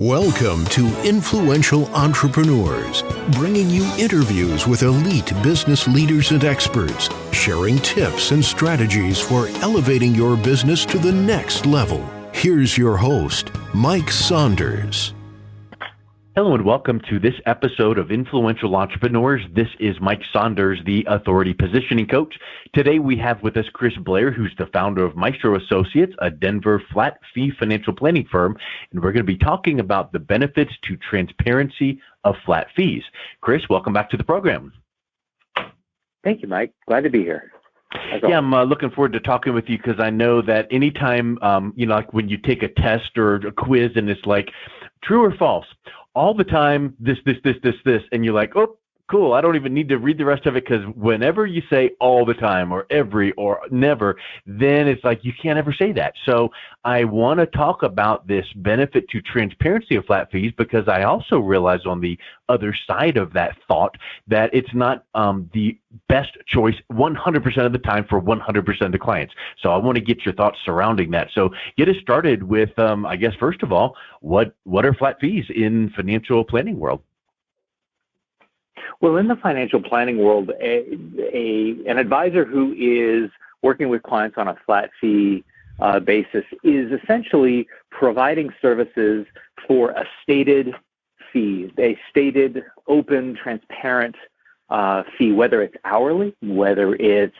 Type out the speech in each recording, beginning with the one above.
Welcome to Influential Entrepreneurs, bringing you interviews with elite business leaders and experts, sharing tips and strategies for elevating your business to the next level. Here's your host, Mike Saunders. Hello and welcome to this episode of Influential Entrepreneurs. This is Mike Saunders, the Authority Positioning Coach. Today we have with us Chris Blair, who's the founder of Maestro Associates, a Denver flat fee financial planning firm, and we're going to be talking about the benefits to transparency of flat fees. Chris, welcome back to the program. Thank you, Mike. Glad to be here. Yeah, I'm looking forward to talking with you because I know that anytime, like when you take a test or a quiz and it's like true or false, all the time, this, and you're like, oh, cool, I don't even need to read the rest of it because whenever you say all the time or every or never, then it's like you can't ever say that. So I want to talk about this benefit to transparency of flat fees because I also realize on the other side of that thought that it's not the best choice 100% of the time for 100% of the clients. So I want to get your thoughts surrounding that. So get us started with, I guess, first of all, what are flat fees in financial planning world? Well, in the financial planning world, an advisor who is working with clients on a flat fee basis is essentially providing services for a stated fee, a stated, open, transparent fee, whether it's hourly, whether it's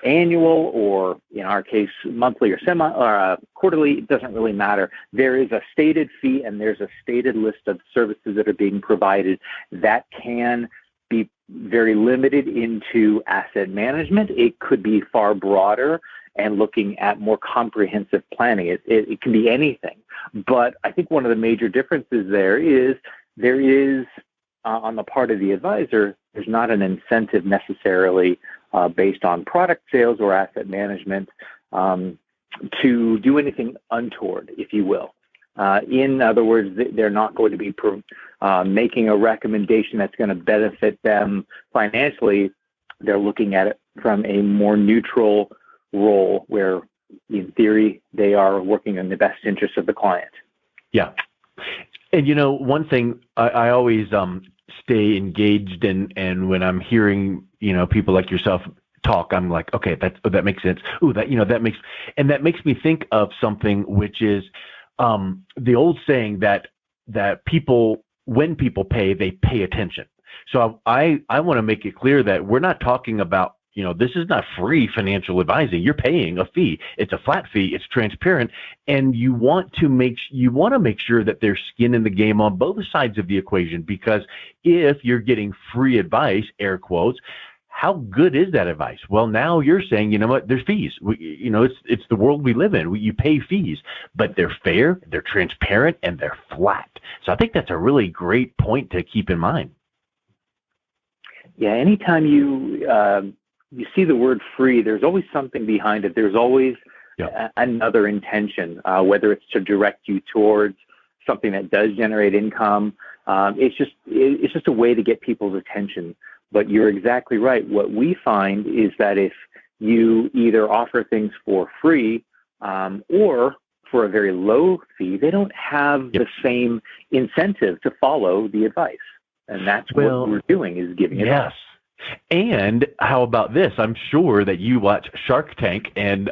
annual, or in our case, monthly or quarterly, it doesn't really matter. There is a stated fee and there's a stated list of services that are being provided that can be very limited into asset management. It could be far broader and looking at more comprehensive planning. It can be anything. But I think one of the major differences there is on the part of the advisor, there's not an incentive necessarily based on product sales or asset management to do anything untoward, if you will. In other words, they're not going to be making a recommendation that's going to benefit them financially. They're looking at it from a more neutral role where, in theory, they are working in the best interest of the client. Yeah. And, one thing I always stay engaged in, and when I'm hearing, people like yourself talk, I'm like, okay, that makes sense. Ooh, that makes me think of something which is, the old saying that when people pay, they pay attention. So I want to make it clear that we're not talking about, this is not free financial advising. You're paying a fee. It's a flat fee. It's transparent. And you want to make sure that there's skin in the game on both sides of the equation, because if you're getting free advice, air quotes, how good is that advice? Well, now you're saying, you know what, there's fees. It's the world we live in. You pay fees, but they're fair, they're transparent, and they're flat. So I think that's a really great point to keep in mind. Yeah, anytime you see the word free, there's always something behind it. There's always another intention, whether it's to direct you towards something that does generate income. It's just a way to get people's attention. But you're exactly right. What we find is that if you either offer things for free or for a very low fee, they don't have the same incentive to follow the advice. And that's what we're doing, is giving advice. And how about this? I'm sure that you watch Shark Tank, and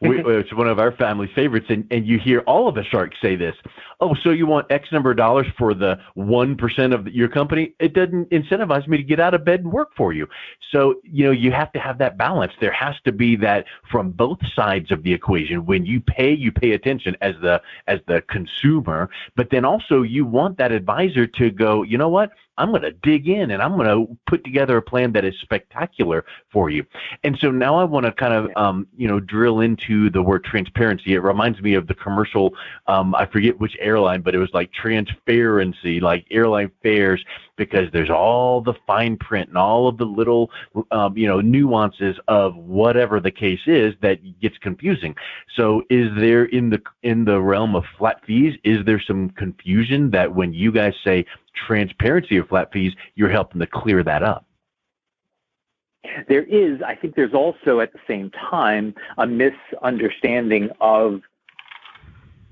it's one of our family favorites, and you hear all of the sharks say this. Oh, so you want X number of dollars for the 1% of your company? It doesn't incentivize me to get out of bed and work for you. So, you have to have that balance. There has to be that from both sides of the equation. When you pay attention as the consumer, but then also you want that advisor to go, you know what? I'm going to dig in and I'm going to put together a plan that is spectacular for you. And so now I want to kind of, drill into the word transparency. It reminds me of the commercial. I forget which airline, but it was like transparency, like airline fares, because there's all the fine print and all of the little, nuances of whatever the case is that gets confusing. So is there in the realm of flat fees, is there some confusion that when you guys say transparency of flat fees, you're helping to clear that up? There is. I think there's also at the same time a misunderstanding of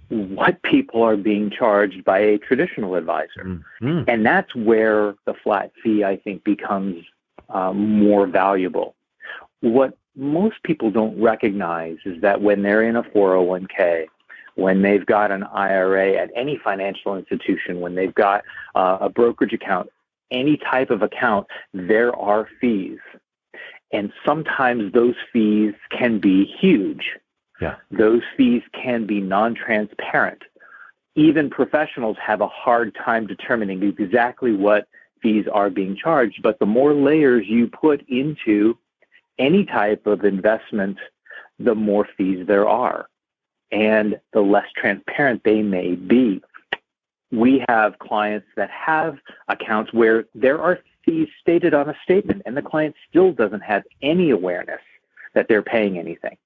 what people are being charged by a traditional advisor. Mm-hmm. And that's where the flat fee, I think, becomes more valuable. What most people don't recognize is that when they're in a 401k, when they've got an IRA at any financial institution, when they've got a brokerage account, any type of account, there are fees. And sometimes those fees can be huge. Yeah. Those fees can be non-transparent. Even professionals have a hard time determining exactly what fees are being charged. But the more layers you put into any type of investment, the more fees there are, and the less transparent they may be. We have clients that have accounts where there are fees stated on a statement, and the client still doesn't have any awareness that they're paying anything.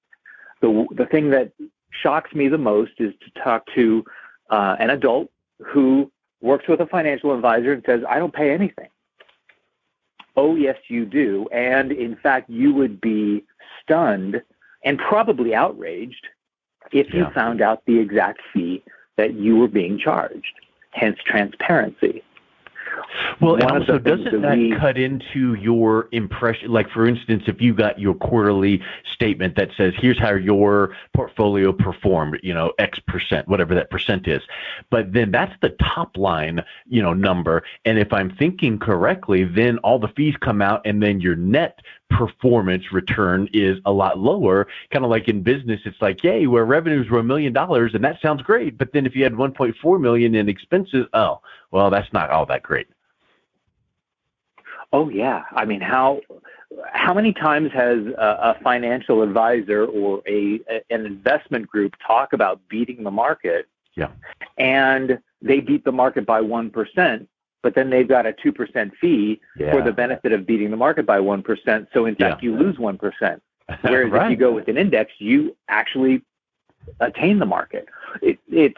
The thing that shocks me the most is to talk to an adult who works with a financial advisor and says, I don't pay anything. Oh, yes, you do. And in fact, you would be stunned and probably outraged if you found out the exact fee that you were being charged, hence transparency. Well, and also, doesn't that cut into your impression? Like, for instance, if you got your quarterly statement that says, here's how your portfolio performed, X percent, whatever that percent is. But then that's the top line, number. And if I'm thinking correctly, then all the fees come out and then your net performance return is a lot lower. Kind of like in business, it's like, yay, where revenues were $1 million, and that sounds great. But then if you had 1.4 million in expenses, oh, well, that's not all that great. Oh, yeah. I mean, how many times has a financial advisor or an investment group talk about beating the market? Yeah. And they beat the market by 1%, but then they've got a 2% fee for the benefit of beating the market by 1%. So in fact, you lose 1%. Whereas right. if you go with an index, you actually attain the market. It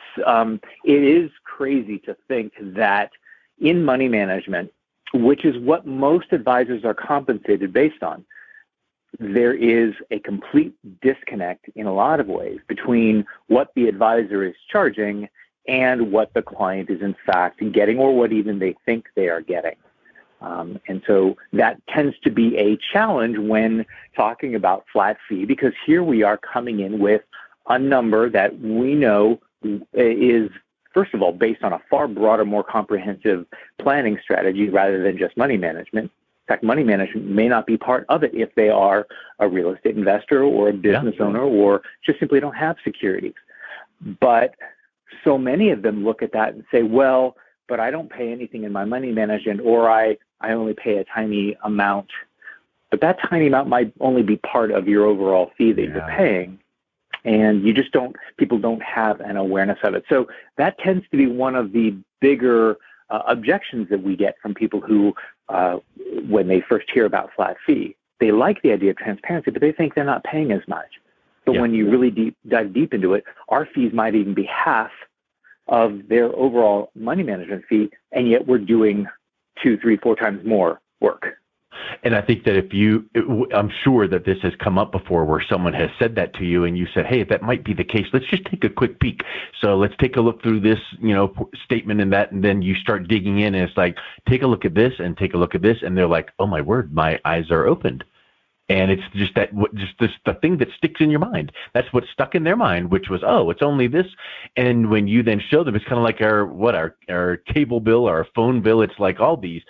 is crazy to think that in money management, which is what most advisors are compensated based on, there is a complete disconnect in a lot of ways between what the advisor is charging and what the client is in fact getting, or what even they think they are getting. And so that tends to be a challenge when talking about flat fee, because here we are coming in with a number that we know is, first of all, based on a far broader, more comprehensive planning strategy rather than just money management. In fact, money management may not be part of it if they are a real estate investor or a business owner or just simply don't have securities. But so many of them look at that and say, well, but I don't pay anything in my money management, or I only pay a tiny amount. But that tiny amount might only be part of your overall fee that you're paying. And you just people don't have an awareness of it. So that tends to be one of the bigger objections that we get from people who, when they first hear about flat fee, they like the idea of transparency, but they think they're not paying as much. But when you really dive deep into it, our fees might even be half of their overall money management fee, and yet we're doing 2, 3, 4 times more work. And I think that I'm sure that this has come up before where someone has said that to you and you said, hey, that might be the case. Let's just take a quick peek. So let's take a look through this, statement and that, and then you start digging in and it's like, take a look at this and take a look at this. And they're like, oh my word, my eyes are opened. And it's just the thing that sticks in your mind. That's what stuck in their mind, which was, oh, it's only this. And when you then show them, it's kind of like our cable bill, our phone bill. It's like all these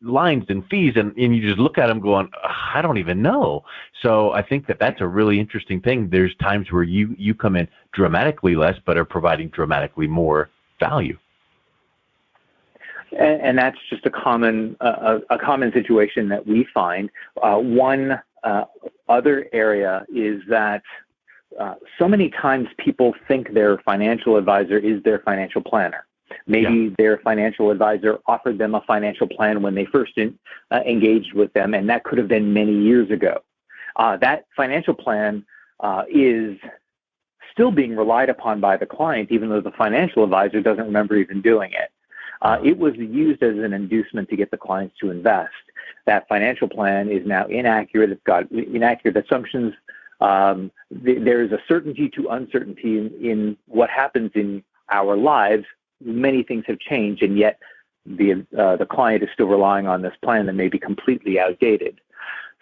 lines and fees, and you just look at them going, I don't even know. So I think that that's a really interesting thing. There's times where you come in dramatically less, but are providing dramatically more value. And that's just a common situation that we find. One other area is that so many times people think their financial advisor is their financial planner. Maybe their financial advisor offered them a financial plan when they first engaged with them, and that could have been many years ago. That financial plan is still being relied upon by the client, even though the financial advisor doesn't remember even doing it. It was used as an inducement to get the clients to invest. That financial plan is now inaccurate. It's got inaccurate assumptions There is a certainty to uncertainty in what happens in our lives. Many things have changed, and yet the client is still relying on this plan that may be completely outdated.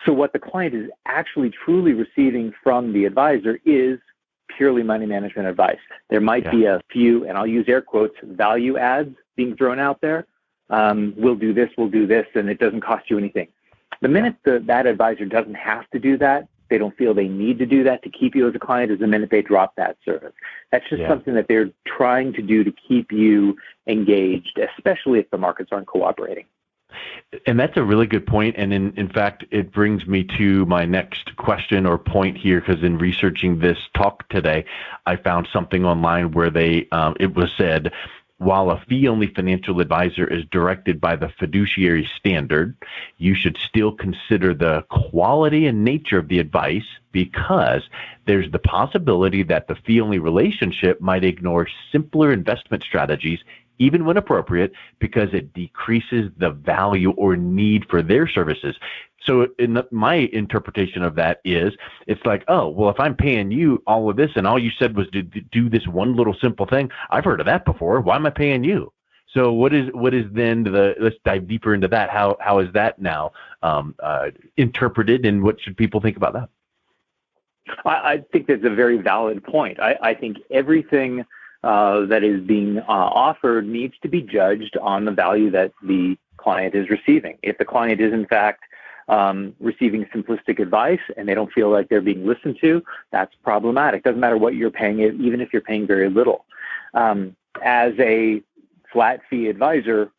So what the client is actually truly receiving from the advisor is purely money management advice. There might be a few, and I'll use air quotes, value adds being thrown out there. We'll do this, and it doesn't cost you anything. The minute that advisor doesn't have to do that, they don't feel they need to do that to keep you as a client, is the minute they drop that service. That's just something that they're trying to do to keep you engaged, especially if the markets aren't cooperating. And that's a really good point. And in fact, it brings me to my next question or point here, because in researching this talk today, I found something online where it was said, while a fee-only financial advisor is directed by the fiduciary standard, you should still consider the quality and nature of the advice, because there's the possibility that the fee-only relationship might ignore simpler investment strategies, even when appropriate, because it decreases the value or need for their services. So my interpretation of that is, it's like, oh, well, if I'm paying you all of this and all you said was to do this one little simple thing, I've heard of that before. Why am I paying you? So what is then let's dive deeper into that. How is that now interpreted, and what should people think about that? I think that's a very valid point. I think everything that is being offered needs to be judged on the value that the client is receiving. If the client is, in fact, receiving simplistic advice and they don't feel like they're being listened to, that's problematic. Doesn't matter what you're paying, even if you're paying very little. As a flat fee advisor,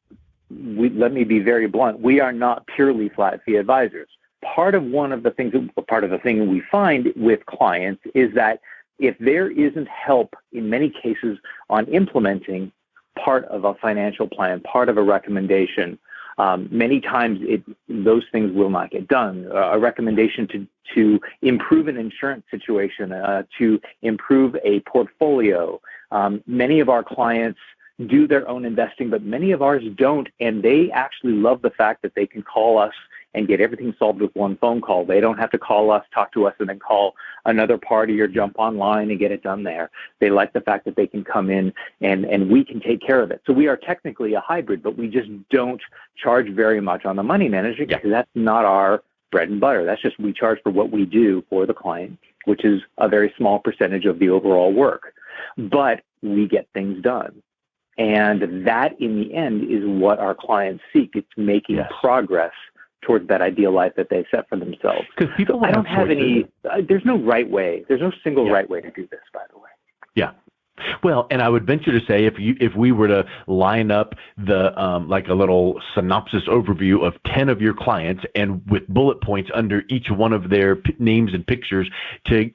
let me be very blunt, we are not purely flat fee advisors. Part of the thing we find with clients is that if there isn't help in many cases on implementing part of a financial plan, part of a recommendation, many times those things will not get done. A recommendation to improve an insurance situation, to improve a portfolio. Many of our clients do their own investing, but many of ours don't, and they actually love the fact that they can call us and get everything solved with one phone call. They don't have to call us, talk to us, and then call another party or jump online and get it done there. They like the fact that they can come in and we can take care of it. So we are technically a hybrid, but we just don't charge very much on the money management because that's not our bread and butter. That's just, we charge for what we do for the client, which is a very small percentage of the overall work. But we get things done. And that, in the end, is what our clients seek. It's making progress towards that ideal life that they set for themselves. Because people I don't have any, there's no right way. There's no single right way to do this, by the way. Yeah. Well, and I would venture to say, if we were to line up the like a little synopsis overview of 10 of your clients, and with bullet points under each one of their names and pictures to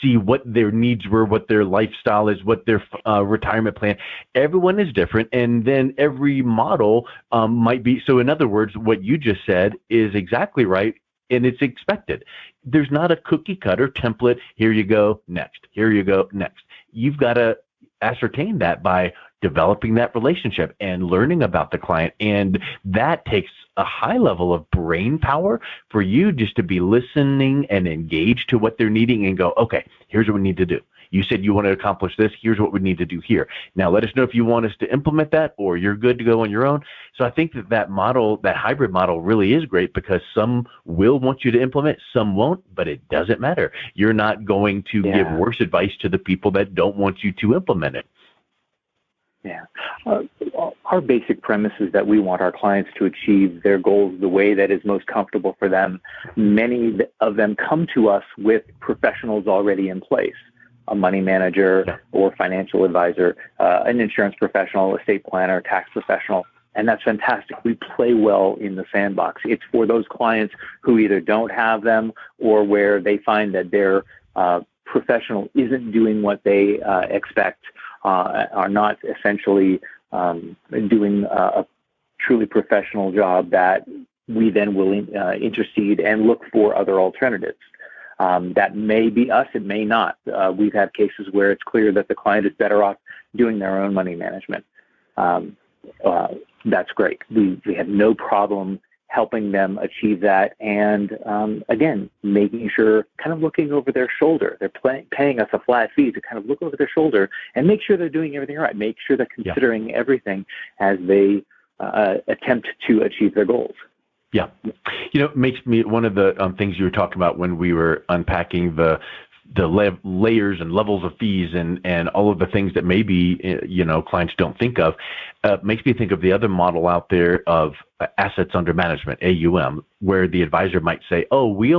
see what their needs were, what their lifestyle is, what their retirement plan. Everyone is different, and then every model might be. So, in other words, what you just said is exactly right. And it's expected. There's not a cookie cutter template. Here you go, next. Here you go, next. You've got to ascertain that by developing that relationship and learning about the client. And that takes a high level of brain power for you just to be listening and engaged to what they're needing and go, okay, here's what we need to do. You said you want to accomplish this. Here's what we need to do here. Now, let us know if you want us to implement that or you're good to go on your own. So I think that model, that hybrid model, really is great because some will want you to implement, some won't, but it doesn't matter. You're not going to give worse advice to the people that don't want you to implement it. Yeah. Our basic premise is that we want our clients to achieve their goals the way that is most comfortable for them. Many of them come to us with professionals already in place. A money manager or financial advisor, an insurance professional, estate planner, tax professional, and that's fantastic. We play well in the sandbox. It's for those clients who either don't have them or where they find that their professional isn't doing what they expect, are not essentially doing a truly professional job, that we then will intercede and look for other alternatives. That may be us, it may not. We've had cases where it's clear that the client is better off doing their own money management. That's great. We had no problem helping them achieve that. And again, making sure, kind of looking over their shoulder. They're paying us a flat fee to kind of look over their shoulder and make sure they're doing everything right. Make sure they're considering everything as they attempt to achieve their goals. Yeah. It makes me, one of the things you were talking about when we were unpacking the layers and levels of fees and all of the things that maybe, clients don't think of, makes me think of the other model out there of assets under management, AUM, where the advisor might say, oh, we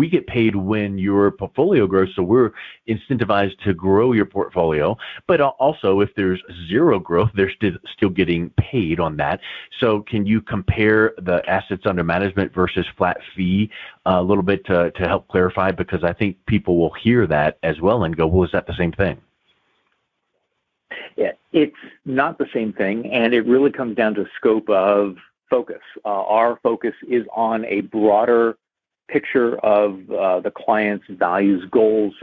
get paid when your portfolio grows, so we're incentivized to grow your portfolio. But also, if there's zero growth, they're still getting paid on that. So can you compare the assets under management versus flat fee a little bit to help clarify? Because I think people will hear that as well and go, well, is that the same thing? Yeah, it's not the same thing, and it really comes down to scope of focus. Our focus is on a broader picture of the client's values, goals,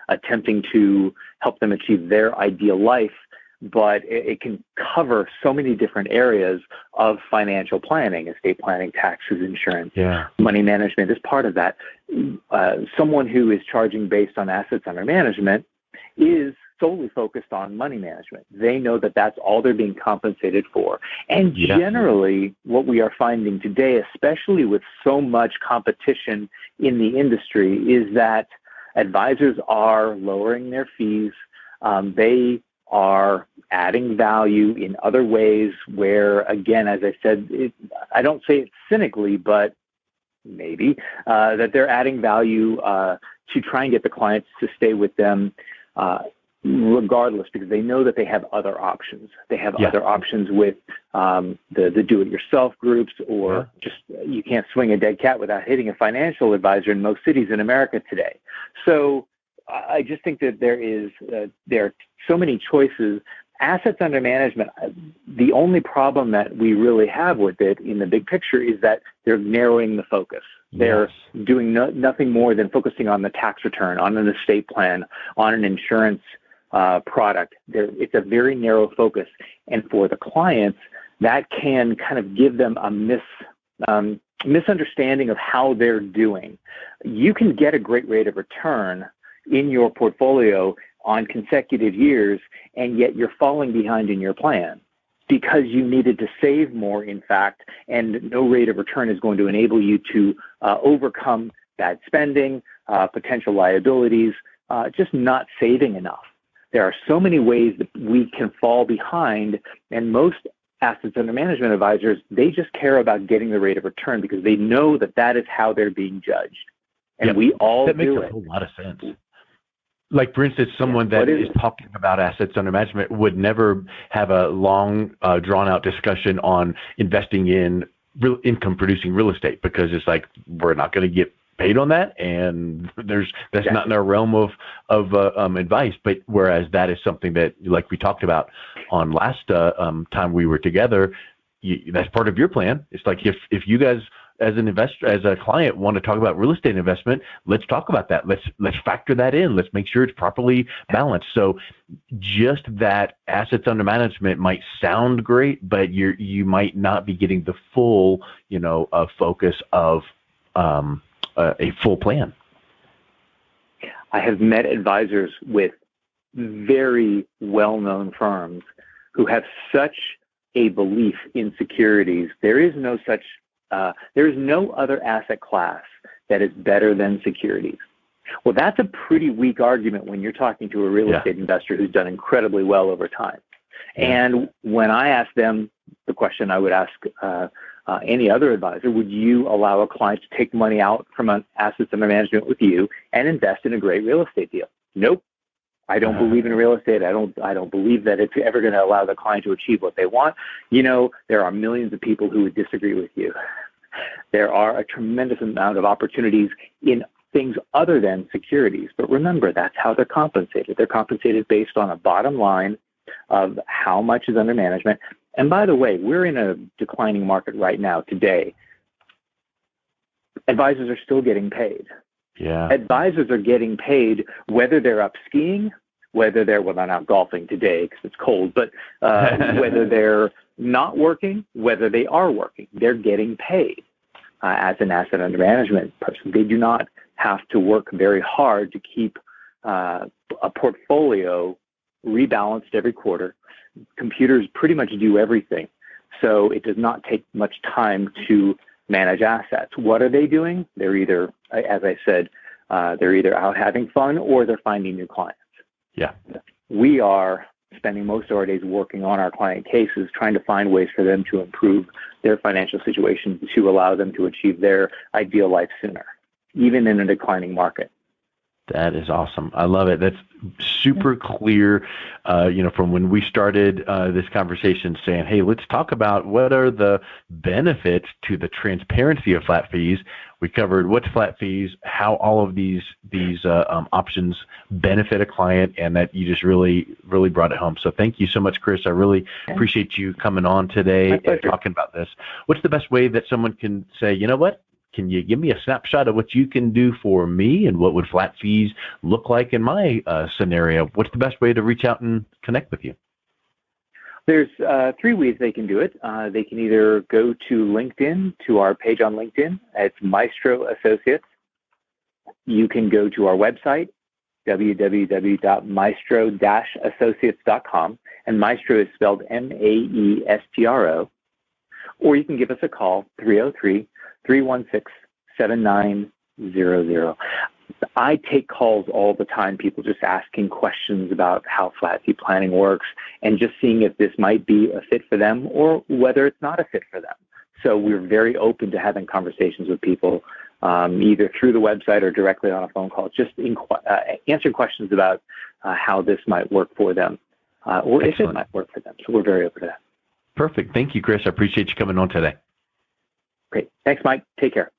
attempting to help them achieve their ideal life, but it can cover so many different areas of financial planning, estate planning, taxes, insurance, money management is part of that. Someone who is charging based on assets under management is solely focused on money management. They know that that's all they're being compensated for. And generally, what we are finding today, especially with so much competition in the industry, is that advisors are lowering their fees. They are adding value in other ways where, again, as I said, I don't say it cynically, but maybe, that they're adding value to try and get the clients to stay with them regardless, because they know that they have other options. They have other options with the do-it-yourself groups, or just you can't swing a dead cat without hitting a financial advisor in most cities in America today. So I just think that there are so many choices. Assets under management, the only problem that we really have with it in the big picture is that they're narrowing the focus. They're doing nothing more than focusing on the tax return, on an estate plan, on an insurance product. It's a very narrow focus. And for the clients, that can kind of give them a misunderstanding of how they're doing. You can get a great rate of return in your portfolio on consecutive years, and yet you're falling behind in your plan because you needed to save more, in fact, and no rate of return is going to enable you to overcome bad spending, potential liabilities, just not saving enough. There are so many ways that we can fall behind, and most assets under management advisors, they just care about getting the rate of return because they know that that is how they're being judged. And we all do it. That makes a whole lot of sense. Like, for instance, someone that is talking about assets under management would never have a long, drawn-out discussion on investing in income-producing real estate, because it's like, we're not going to get paid on that, and that's not in our realm of advice. But whereas that is something that, like we talked about on last time we were together, that's part of your plan. It's like, if you guys, as an investor, as a client, want to talk about real estate investment, let's talk about that. Let's factor that in. Let's make sure it's properly balanced. So just that assets under management might sound great, but you might not be getting the full, focus of a full plan. I have met advisors with very well-known firms who have such a belief in securities. There is no other asset class that is better than securities. Well, that's a pretty weak argument when you're talking to a real estate investor who's done incredibly well over time. And when I ask them the question I would ask any other advisor, would you allow a client to take money out from an assets under management with you and invest in a great real estate deal? Nope. I don't believe in real estate. I don't believe that it's ever going to allow the client to achieve what they want. There are millions of people who would disagree with you. There are a tremendous amount of opportunities in things other than securities. But remember, that's how they're compensated. They're compensated based on a bottom line of how much is under management. And by the way, we're in a declining market right now today. Advisors are still getting paid. Advisors are getting paid whether they're up skiing whether they're not golfing today because it's cold, but whether they're not working, whether they are working, they're getting paid as an asset under management person. They do not have to work very hard to keep a portfolio rebalanced every quarter. Computers pretty much do everything, so it does not take much time to manage assets. What are they doing? They're either, as I said, they're either out having fun or they're finding new clients. Yeah. We are spending most of our days working on our client cases, trying to find ways for them to improve their financial situation to allow them to achieve their ideal life sooner, even in a declining market. That is awesome. I love it. That's super clear, from when we started this conversation saying, hey, let's talk about what are the benefits to the transparency of flat fees. We covered what's flat fees, how all of these options benefit a client, and that you just really, really brought it home. So thank you so much, Chris. I really appreciate you coming on today and talking about this. What's the best way that someone can say, you know what? Can you give me a snapshot of what you can do for me, and what would flat fees look like in my scenario? What's the best way to reach out and connect with you? There's 3 ways they can do it. They can either go to LinkedIn, to our page on LinkedIn. It's Maestro Associates. You can go to our website, www.maestro-associates.com, and Maestro is spelled Maestro. Or you can give us a call, 303-316-7900. I take calls all the time, people just asking questions about how flat fee planning works and just seeing if this might be a fit for them or whether it's not a fit for them. So we're very open to having conversations with people, either through the website or directly on a phone call, just answering questions about how this might work for them or if it might work for them. So we're very open to that. Perfect. Thank you, Chris. I appreciate you coming on today. Great. Thanks, Mike. Take care.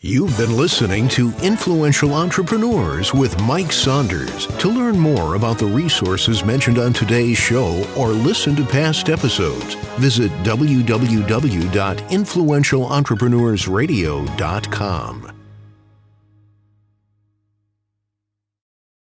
You've been listening to Influential Entrepreneurs with Mike Saunders. To learn more about the resources mentioned on today's show or listen to past episodes, visit www.influentialentrepreneursradio.com.